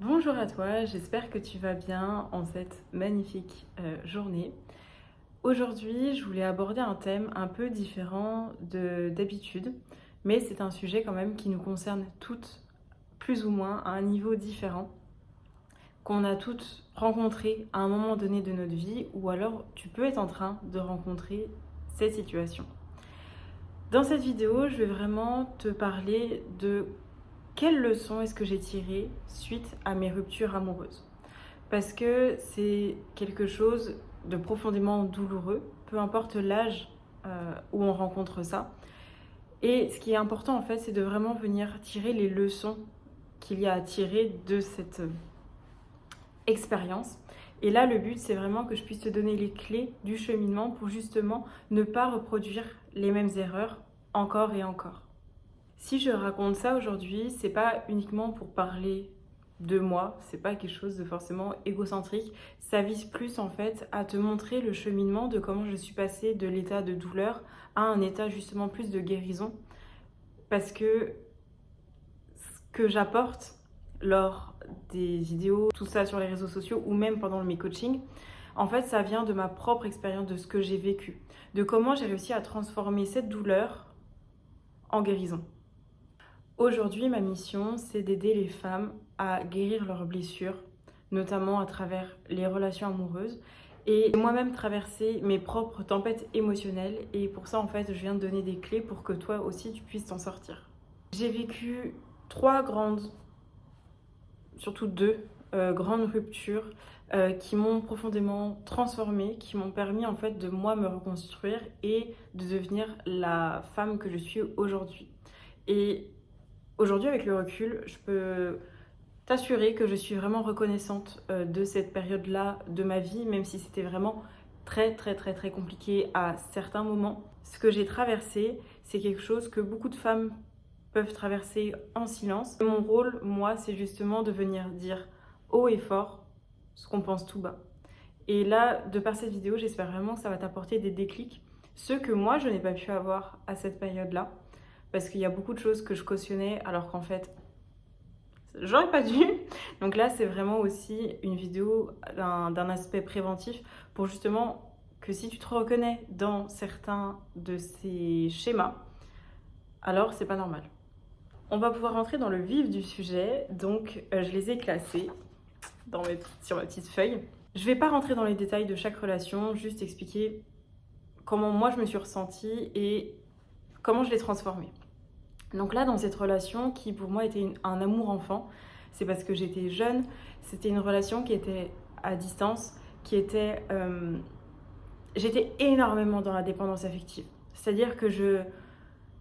Bonjour à toi, j'espère que tu vas bien en cette magnifique journée. Aujourd'hui, je voulais aborder un thème un peu différent d'habitude, mais c'est un sujet quand même qui nous concerne toutes, plus ou moins, à un niveau différent, qu'on a toutes rencontré à un moment donné de notre vie, ou alors tu peux être en train de rencontrer cette situation. Dans cette vidéo, je vais vraiment te parler de quelles leçons est-ce que j'ai tirées suite à mes ruptures amoureuses. Parce que c'est quelque chose de profondément douloureux, peu importe l'âge où on rencontre ça. Et ce qui est important en fait, c'est de vraiment venir tirer les leçons qu'il y a à tirer de cette expérience. Et là, le but, c'est vraiment que je puisse te donner les clés du cheminement pour justement ne pas reproduire les mêmes erreurs encore et encore. Si je raconte ça aujourd'hui, c'est pas uniquement pour parler de moi, c'est pas quelque chose de forcément égocentrique. Ça vise plus en fait à te montrer le cheminement de comment je suis passée de l'état de douleur à un état justement plus de guérison. Parce que ce que j'apporte lors des vidéos, tout ça sur les réseaux sociaux ou même pendant mes coachings, en fait ça vient de ma propre expérience, de ce que j'ai vécu, de comment j'ai réussi à transformer cette douleur en guérison. Aujourd'hui, ma mission, c'est d'aider les femmes à guérir leurs blessures, notamment à travers les relations amoureuses, et moi-même traverser mes propres tempêtes émotionnelles. Et pour ça, en fait, je viens de donner des clés pour que toi aussi, tu puisses t'en sortir. J'ai vécu trois grandes, surtout deux grandes ruptures qui m'ont profondément transformée, qui m'ont permis en fait de moi me reconstruire et de devenir la femme que je suis aujourd'hui. Et aujourd'hui, avec le recul, je peux t'assurer que je suis vraiment reconnaissante de cette période-là de ma vie, même si c'était vraiment très compliqué à certains moments. Ce que j'ai traversé, c'est quelque chose que beaucoup de femmes peuvent traverser en silence. Mon rôle, moi, c'est justement de venir dire haut et fort ce qu'on pense tout bas. Et là, de par cette vidéo, j'espère vraiment que ça va t'apporter des déclics, ceux que moi, je n'ai pas pu avoir à cette période-là, parce qu'il y a beaucoup de choses que je cautionnais alors qu'en fait, j'aurais pas dû. Donc là, c'est vraiment aussi une vidéo d'un aspect préventif pour justement que si tu te reconnais dans certains de ces schémas, alors c'est pas normal. On va pouvoir rentrer dans le vif du sujet, donc je les ai classés sur ma petite feuille. Je vais pas rentrer dans les détails de chaque relation, juste expliquer comment moi je me suis ressentie et comment je l'ai transformée. Donc là, dans cette relation qui pour moi était un amour enfant, c'est parce que j'étais jeune, c'était une relation qui était à distance, qui était... j'étais énormément dans la dépendance affective. C'est-à-dire que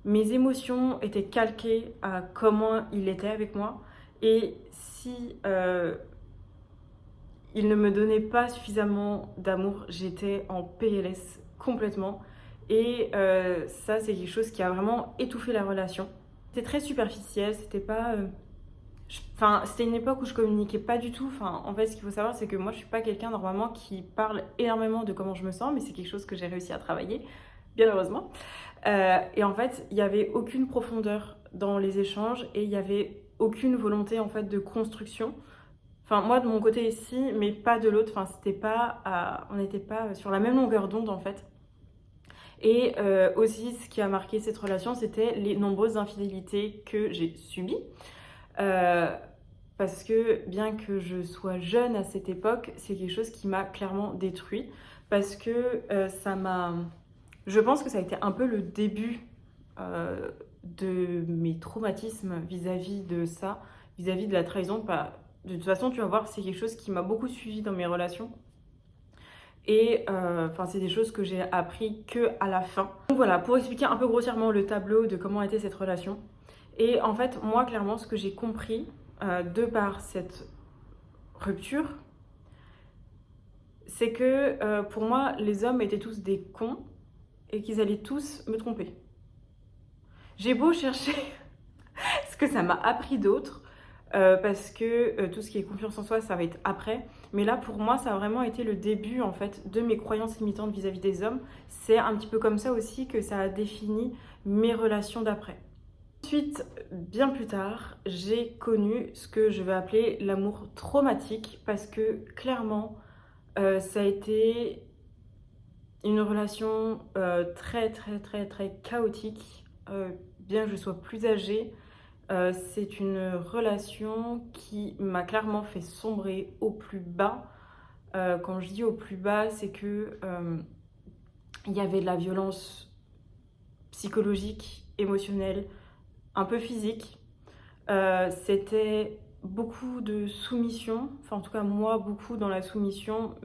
mes émotions étaient calquées à comment il était avec moi. Et si il ne me donnait pas suffisamment d'amour, j'étais en PLS complètement. Et ça, c'est quelque chose qui a vraiment étouffé la relation. C'était très superficiel, c'était pas... c'était une époque où je communiquais pas du tout. En fait, ce qu'il faut savoir, c'est que moi, je suis pas quelqu'un normalement qui parle énormément de comment je me sens, mais c'est quelque chose que j'ai réussi à travailler, bien heureusement. Et en fait, il y avait aucune profondeur dans les échanges et il y avait aucune volonté en fait de construction. Moi de mon côté ici, mais pas de l'autre. On n'était pas sur la même longueur d'onde en fait. Et aussi, ce qui a marqué cette relation, c'était les nombreuses infidélités que j'ai subies. Parce que bien que je sois jeune à cette époque, c'est quelque chose qui m'a clairement détruit. Parce que je pense que ça a été un peu le début de mes traumatismes vis-à-vis de ça, vis-à-vis de la trahison. De toute façon, tu vas voir, c'est quelque chose qui m'a beaucoup suivi dans mes relations. Et c'est des choses que j'ai appris que à la fin. Donc voilà, pour expliquer un peu grossièrement le tableau de comment était cette relation. Et en fait, moi, clairement, ce que j'ai compris de par cette rupture, c'est que pour moi, les hommes étaient tous des cons et qu'ils allaient tous me tromper. J'ai beau chercher ce que ça m'a appris d'autre, parce que tout ce qui est confiance en soi, ça va être après. Mais là, pour moi, ça a vraiment été le début, en fait, de mes croyances limitantes vis-à-vis des hommes. C'est un petit peu comme ça aussi que ça a défini mes relations d'après. Ensuite, bien plus tard, j'ai connu ce que je vais appeler l'amour traumatique parce que clairement, ça a été une relation très très très très chaotique. Bien que je sois plus âgée, c'est une relation qui m'a clairement fait sombrer au plus bas. Quand je dis au plus bas, c'est que il y avait de la violence psychologique, émotionnelle, un peu physique. C'était beaucoup de soumission, enfin en tout cas moi beaucoup dans la soumission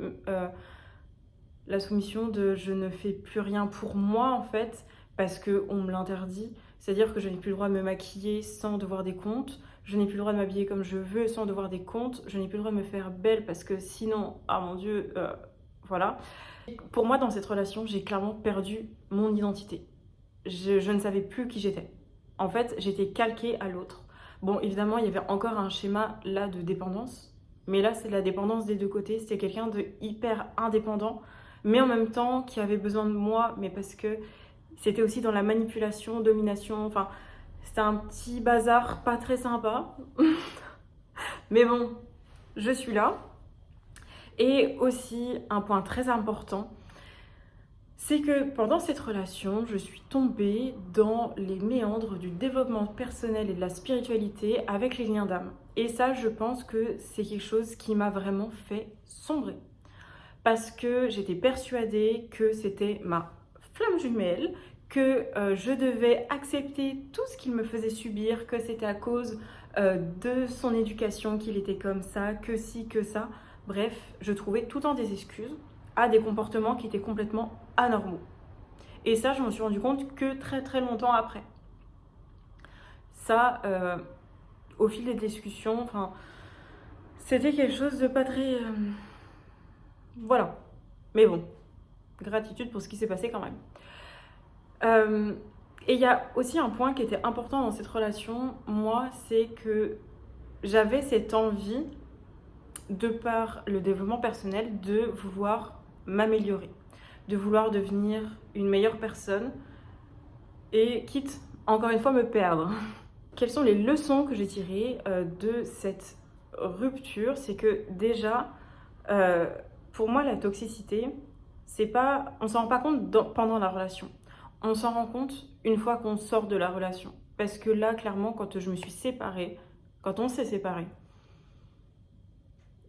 de je ne fais plus rien pour moi en fait parce qu'on me l'interdit. C'est-à-dire que je n'ai plus le droit de me maquiller sans devoir des comptes, je n'ai plus le droit de m'habiller comme je veux sans devoir des comptes, je n'ai plus le droit de me faire belle parce que sinon, ah mon Dieu, voilà. Pour moi dans cette relation, j'ai clairement perdu mon identité. Je ne savais plus qui j'étais. En fait, j'étais calquée à l'autre. Bon, évidemment, il y avait encore un schéma là de dépendance, mais là, c'est la dépendance des deux côtés. C'était quelqu'un de hyper indépendant, mais en même temps qui avait besoin de moi, mais parce que c'était aussi dans la manipulation, domination, enfin, c'était un petit bazar pas très sympa. Mais bon, je suis là. Et aussi, un point très important, c'est que pendant cette relation, je suis tombée dans les méandres du développement personnel et de la spiritualité avec les liens d'âme. Et ça, je pense que c'est quelque chose qui m'a vraiment fait sombrer. Parce que j'étais persuadée que c'était ma flamme jumelle, que je devais accepter tout ce qu'il me faisait subir, que c'était à cause de son éducation qu'il était comme ça, que ci, que ça. Bref, je trouvais tout le temps des excuses à des comportements qui étaient complètement anormaux. Et ça, je m'en suis rendu compte que très très longtemps après. Ça, au fil des discussions, enfin, c'était quelque chose de pas très... voilà. Mais bon, gratitude pour ce qui s'est passé quand même. Et il y a aussi un point qui était important dans cette relation, moi, c'est que j'avais cette envie, de par le développement personnel, de vouloir m'améliorer, de vouloir devenir une meilleure personne et quitte, encore une fois, me perdre. Quelles sont les leçons que j'ai tirées de cette rupture? C'est que déjà, pour moi, la toxicité, c'est pas, on s'en rend pas compte pendant la relation. On s'en rend compte une fois qu'on sort de la relation. Parce que là, clairement, quand je me suis séparée, quand on s'est séparés,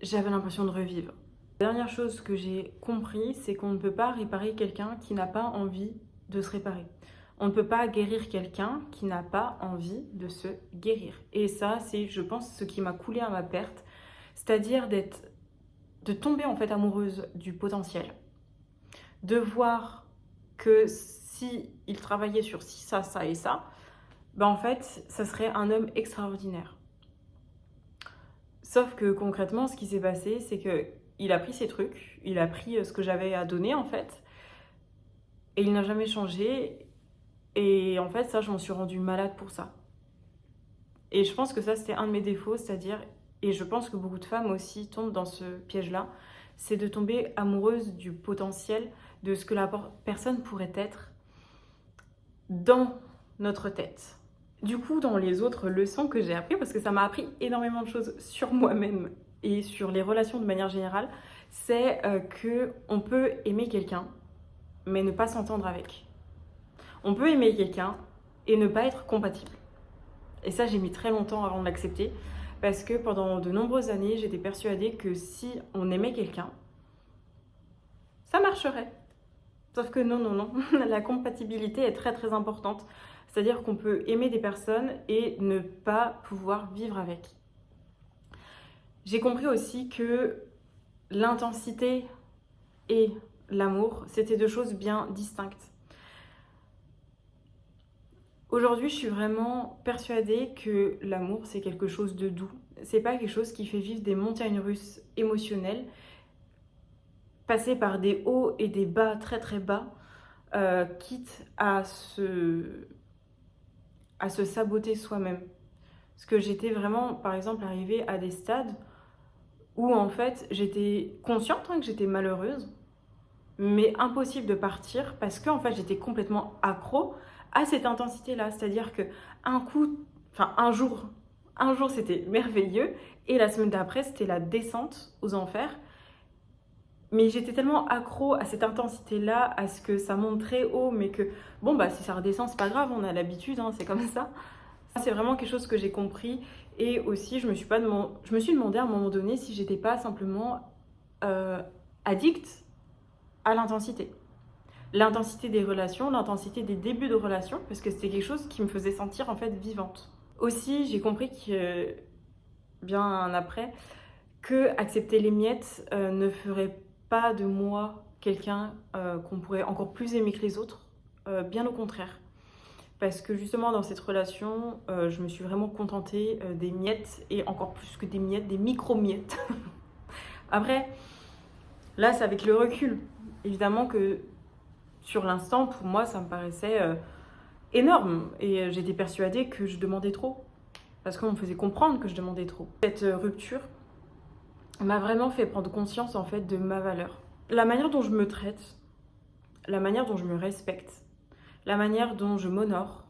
j'avais l'impression de revivre. La dernière chose que j'ai compris, c'est qu'on ne peut pas réparer quelqu'un qui n'a pas envie de se réparer. On ne peut pas guérir quelqu'un qui n'a pas envie de se guérir. Et ça, c'est, je pense, ce qui m'a coulé à ma perte. C'est-à-dire de tomber en fait amoureuse du potentiel. De voir que si il travaillait sur ci, ça et ça, ben en fait, ça serait un homme extraordinaire. Sauf que concrètement, ce qui s'est passé, c'est que il a pris ses trucs, il a pris ce que j'avais à donner en fait, et il n'a jamais changé. Et en fait, ça, je m'en suis rendue malade pour ça. Et je pense que ça, c'était un de mes défauts, c'est-à-dire, et je pense que beaucoup de femmes aussi tombent dans ce piège-là, c'est de tomber amoureuse du potentiel, de ce que la personne pourrait être dans notre tête. Du coup, dans les autres leçons que j'ai apprises, parce que ça m'a appris énormément de choses sur moi-même et sur les relations de manière générale, c'est qu'on peut aimer quelqu'un, mais ne pas s'entendre avec. On peut aimer quelqu'un et ne pas être compatible. Et ça, j'ai mis très longtemps avant de l'accepter, parce que pendant de nombreuses années, j'étais persuadée que si on aimait quelqu'un, ça marcherait. Sauf que non, non, non, la compatibilité est très très importante. C'est-à-dire qu'on peut aimer des personnes et ne pas pouvoir vivre avec. J'ai compris aussi que l'intensité et l'amour, c'était deux choses bien distinctes. Aujourd'hui, je suis vraiment persuadée que l'amour, c'est quelque chose de doux. C'est pas quelque chose qui fait vivre des montagnes russes émotionnelles, passer par des hauts et des bas très très bas, quitte à se saboter soi-même. Parce que j'étais vraiment, par exemple, arrivée à des stades où en fait j'étais consciente que j'étais malheureuse, mais impossible de partir parce que en fait j'étais complètement accro à cette intensité-là. C'est-à-dire que un jour c'était merveilleux et la semaine d'après c'était la descente aux enfers. Mais j'étais tellement accro à cette intensité-là, à ce que ça monte très haut, mais que bon bah si ça redescend c'est pas grave, on a l'habitude, hein, c'est comme ça. C'est vraiment quelque chose que j'ai compris et aussi je me suis demandé à un moment donné si j'étais pas simplement addict à l'intensité. L'intensité des relations, l'intensité des débuts de relations, parce que c'était quelque chose qui me faisait sentir en fait vivante. Aussi, j'ai compris que, bien après, que accepter les miettes ne ferait pas de moi quelqu'un qu'on pourrait encore plus aimer que les autres, bien au contraire. Parce que justement dans cette relation, je me suis vraiment contentée des miettes, et encore plus que des miettes, des micro-miettes. Après, là c'est avec le recul. Évidemment que sur l'instant, pour moi, ça me paraissait énorme. Et j'étais persuadée que je demandais trop. Parce qu'on me faisait comprendre que je demandais trop. Cette rupture m'a vraiment fait prendre conscience en fait de ma valeur. La manière dont je me traite, la manière dont je me respecte, la manière dont je m'honore,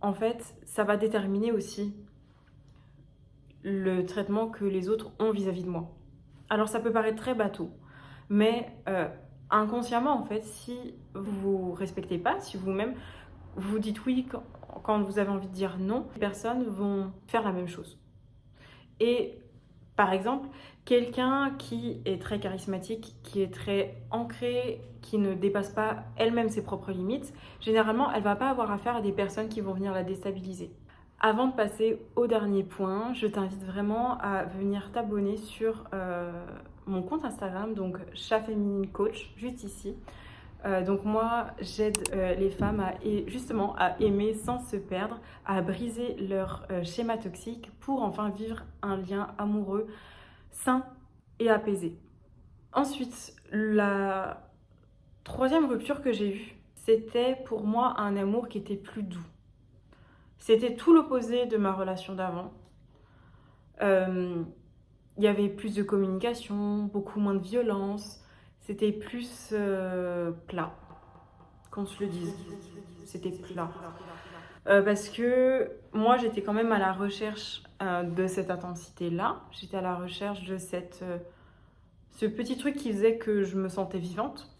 en fait, ça va déterminer aussi le traitement que les autres ont vis-à-vis de moi. Alors ça peut paraître très bateau, mais inconsciemment en fait, si vous vous respectez pas, si vous-même vous dites oui quand vous avez envie de dire non, les personnes vont faire la même chose. Et par exemple, quelqu'un qui est très charismatique, qui est très ancré, qui ne dépasse pas elle-même ses propres limites, généralement, elle ne va pas avoir affaire à des personnes qui vont venir la déstabiliser. Avant de passer au dernier point, je t'invite vraiment à venir t'abonner sur mon compte Instagram, donc Chat Féminine Coach, juste ici. Donc moi, j'aide les femmes justement à aimer sans se perdre, à briser leur schéma toxique pour enfin vivre un lien amoureux sain et apaisé. Ensuite, la troisième rupture que j'ai eue, c'était pour moi un amour qui était plus doux. C'était tout l'opposé de ma relation d'avant. Il y avait plus de communication, beaucoup moins de violence. C'était plus plat, qu'on se le dise. C'était plat. Parce que moi, j'étais quand même à la recherche de cette intensité-là. J'étais à la recherche de ce petit truc qui faisait que je me sentais vivante.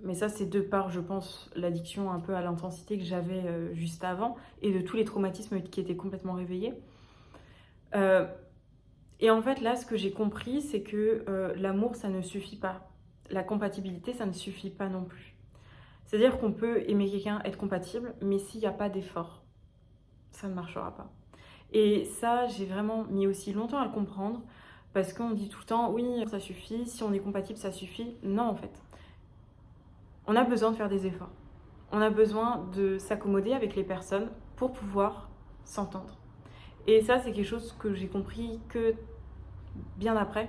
Mais ça, c'est de par, je pense, l'addiction un peu à l'intensité que j'avais juste avant et de tous les traumatismes qui étaient complètement réveillés. Et en fait, là, ce que j'ai compris, c'est que l'amour, ça ne suffit pas. La compatibilité, ça ne suffit pas non plus. C'est-à-dire qu'on peut aimer quelqu'un, être compatible, mais s'il n'y a pas d'effort, ça ne marchera pas. Et ça, j'ai vraiment mis aussi longtemps à le comprendre, parce qu'on dit tout le temps, oui, ça suffit, si on est compatible, ça suffit. Non, en fait. On a besoin de faire des efforts. On a besoin de s'accommoder avec les personnes pour pouvoir s'entendre. Et ça, c'est quelque chose que j'ai compris que bien après.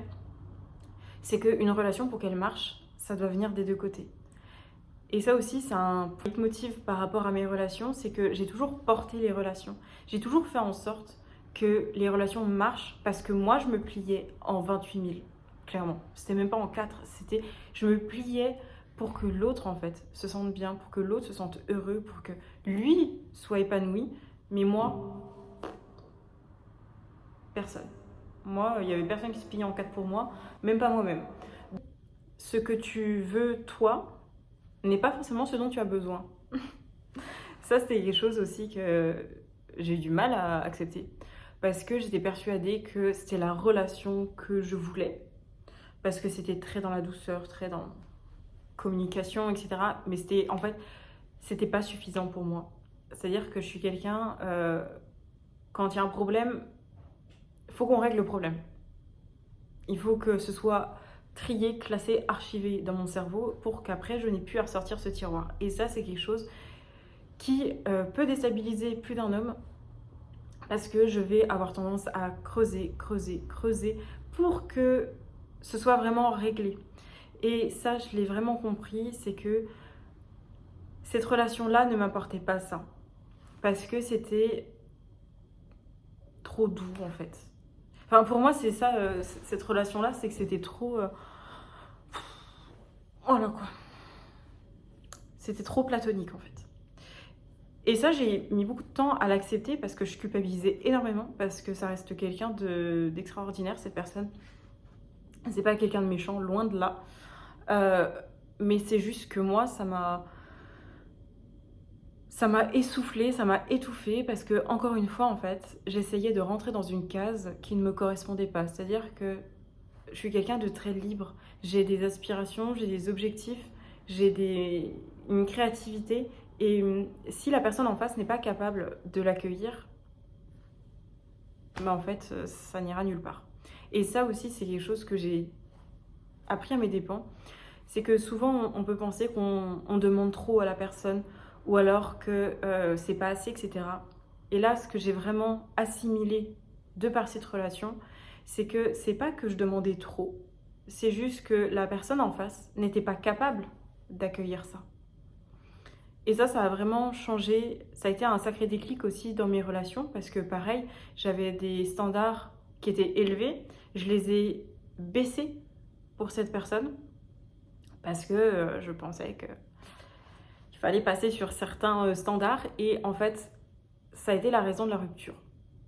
C'est qu'une relation, pour qu'elle marche, ça doit venir des deux côtés. Et ça aussi, c'est un motif par rapport à mes relations, c'est que j'ai toujours porté les relations. J'ai toujours fait en sorte que les relations marchent parce que moi, je me pliais en 28 000, clairement. C'était même pas en 4, je me pliais pour que l'autre, en fait, se sente bien, pour que l'autre se sente heureux, pour que lui soit épanoui. Mais moi, personne. Moi, il y avait personne qui se pliait en 4 pour moi, même pas moi-même. Ce que tu veux, toi, n'est pas forcément ce dont tu as besoin. Ça, c'était quelque chose aussi que j'ai eu du mal à accepter. Parce que j'étais persuadée que c'était la relation que je voulais. Parce que c'était très dans la douceur, très dans communication, etc. Mais c'était pas suffisant pour moi. C'est-à-dire que je suis quelqu'un, quand il y a un problème, il faut qu'on règle le problème. Il faut que ce soit trié, classé, archivé dans mon cerveau pour qu'après je n'ai plus à ressortir ce tiroir. Et ça, c'est quelque chose qui peut déstabiliser plus d'un homme parce que je vais avoir tendance à creuser pour que ce soit vraiment réglé. Et ça, je l'ai vraiment compris, c'est que cette relation-là ne m'apportait pas ça. Parce que c'était trop doux en fait. Enfin, pour moi, c'est ça, cette relation-là, c'est que c'était trop... Voilà quoi. C'était trop platonique en fait. Et ça, j'ai mis beaucoup de temps à l'accepter parce que je culpabilisais énormément, parce que ça reste quelqu'un d'extraordinaire, cette personne. C'est pas quelqu'un de méchant, loin de là. Euh, mais c'est juste que moi, ça m'a essoufflée, ça m'a étouffée, parce que, encore une fois, en fait, j'essayais de rentrer dans une case qui ne me correspondait pas. C'est-à-dire que je suis quelqu'un de très libre. J'ai des aspirations, j'ai des objectifs, une créativité. Et si la personne en face n'est pas capable de l'accueillir, bah en fait, ça n'ira nulle part. Et ça aussi, c'est quelque chose que j'ai appris à mes dépens. C'est que souvent, on peut penser qu'on demande trop à la personne ou alors que c'est pas assez, etc. Et là, ce que j'ai vraiment assimilé de par cette relation, c'est que c'est pas que je demandais trop, c'est juste que la personne en face n'était pas capable d'accueillir ça. Et ça a vraiment changé, ça a été un sacré déclic aussi dans mes relations parce que pareil, j'avais des standards qui étaient élevés, je les ai baissés pour cette personne parce que je pensais qu'il fallait passer sur certains standards et en fait, ça a été la raison de la rupture.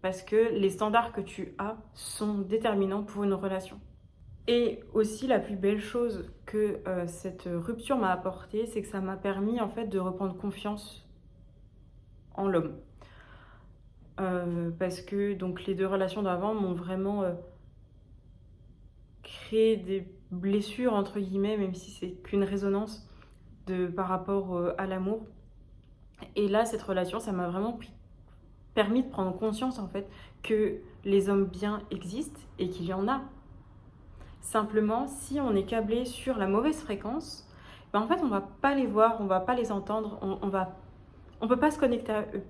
Parce que les standards que tu as sont déterminants pour une relation. Et aussi, la plus belle chose que cette rupture m'a apporté, c'est que ça m'a permis en fait de reprendre confiance en l'homme. Parce que donc les deux relations d'avant m'ont vraiment créé des blessures entre guillemets, même si c'est qu'une résonance par rapport à l'amour. Et là, cette relation, ça m'a vraiment permis de prendre conscience en fait que les hommes bien existent et qu'il y en a. Simplement, si on est câblé sur la mauvaise fréquence, ben en fait, on va pas les voir, on va pas les entendre, on peut pas se connecter à eux.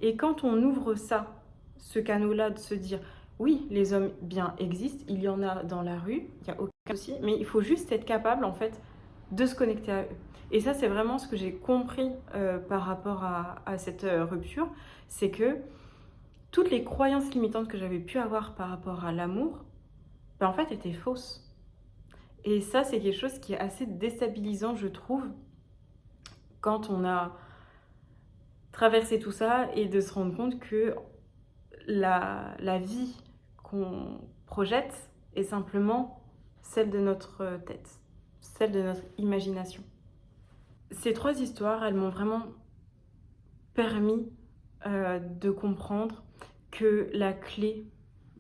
Et quand on ouvre ça, ce canal-là de se dire, oui, les hommes bien existent, il y en a dans la rue, il n'y a aucun souci, mais il faut juste être capable, en fait, de se connecter à eux. Et ça, c'est vraiment ce que j'ai compris par rapport à cette rupture, c'est que toutes les croyances limitantes que j'avais pu avoir par rapport à l'amour, ben en fait, étaient fausses. Et ça, c'est quelque chose qui est assez déstabilisant, je trouve, quand on a traversé tout ça et de se rendre compte que la vie qu'on projette est simplement celle de notre tête, celle de notre imagination. Ces trois histoires, elles m'ont vraiment permis de comprendre que la clé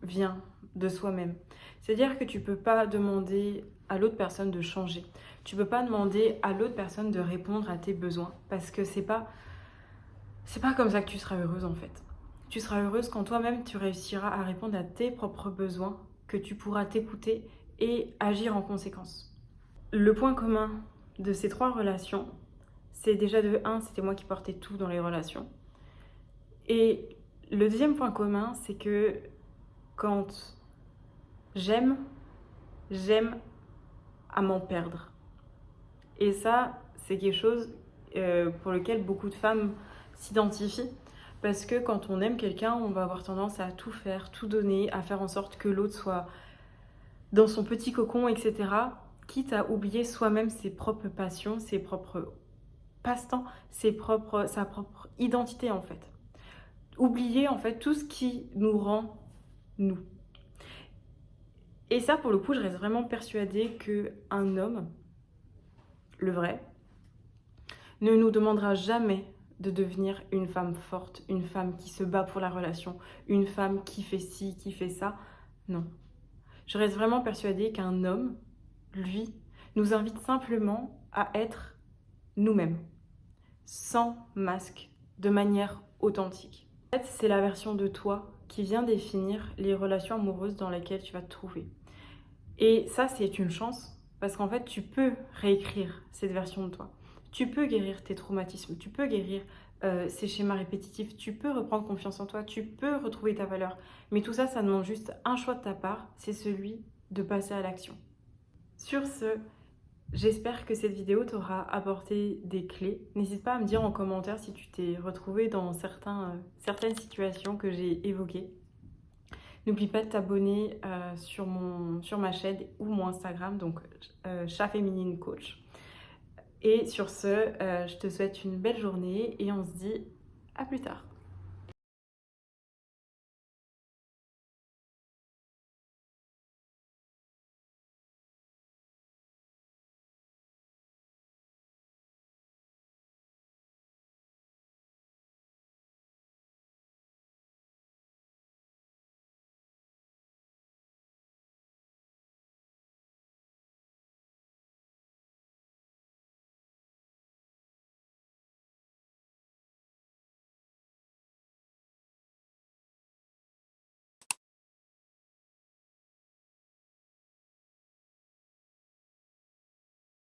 vient de soi-même. C'est-à-dire que tu peux pas demander à l'autre personne de changer. Tu peux pas demander à l'autre personne de répondre à tes besoins parce que c'est pas comme ça que tu seras heureuse en fait. Tu seras heureuse quand toi-même tu réussiras à répondre à tes propres besoins, que tu pourras t'écouter et agir en conséquence. Le point commun de ces trois relations, c'est déjà de 1, c'était moi qui portais tout dans les relations. Et le deuxième point commun, c'est que quand j'aime à m'en perdre. Et ça, c'est quelque chose pour lequel beaucoup de femmes s'identifient. Parce que quand on aime quelqu'un, on va avoir tendance à tout faire, tout donner, à faire en sorte que l'autre soit dans son petit cocon, etc. Quitte à oublier soi-même ses propres passions, ses propres passe-temps, sa propre identité en fait. Oublier en fait tout ce qui nous rend nous. Et ça, pour le coup, je reste vraiment persuadée qu'un homme, le vrai, ne nous demandera jamais de devenir une femme forte, une femme qui se bat pour la relation, une femme qui fait ci, qui fait ça. Non. Je reste vraiment persuadée qu'un homme, lui, nous invite simplement à être nous-mêmes, sans masque, de manière authentique. En fait, c'est la version de toi qui vient définir les relations amoureuses dans lesquelles tu vas te trouver. Et ça, c'est une chance, parce qu'en fait, tu peux réécrire cette version de toi. Tu peux guérir tes traumatismes, tu peux guérir ces schémas répétitifs, tu peux reprendre confiance en toi, tu peux retrouver ta valeur. Mais tout ça, ça demande juste un choix de ta part, c'est celui de passer à l'action. Sur ce, j'espère que cette vidéo t'aura apporté des clés. N'hésite pas à me dire en commentaire si tu t'es retrouvé dans certaines situations que j'ai évoquées. N'oublie pas de t'abonner sur ma chaîne ou mon Instagram, donc Chat Féminine Coach. Et sur ce, je te souhaite une belle journée et on se dit à plus tard.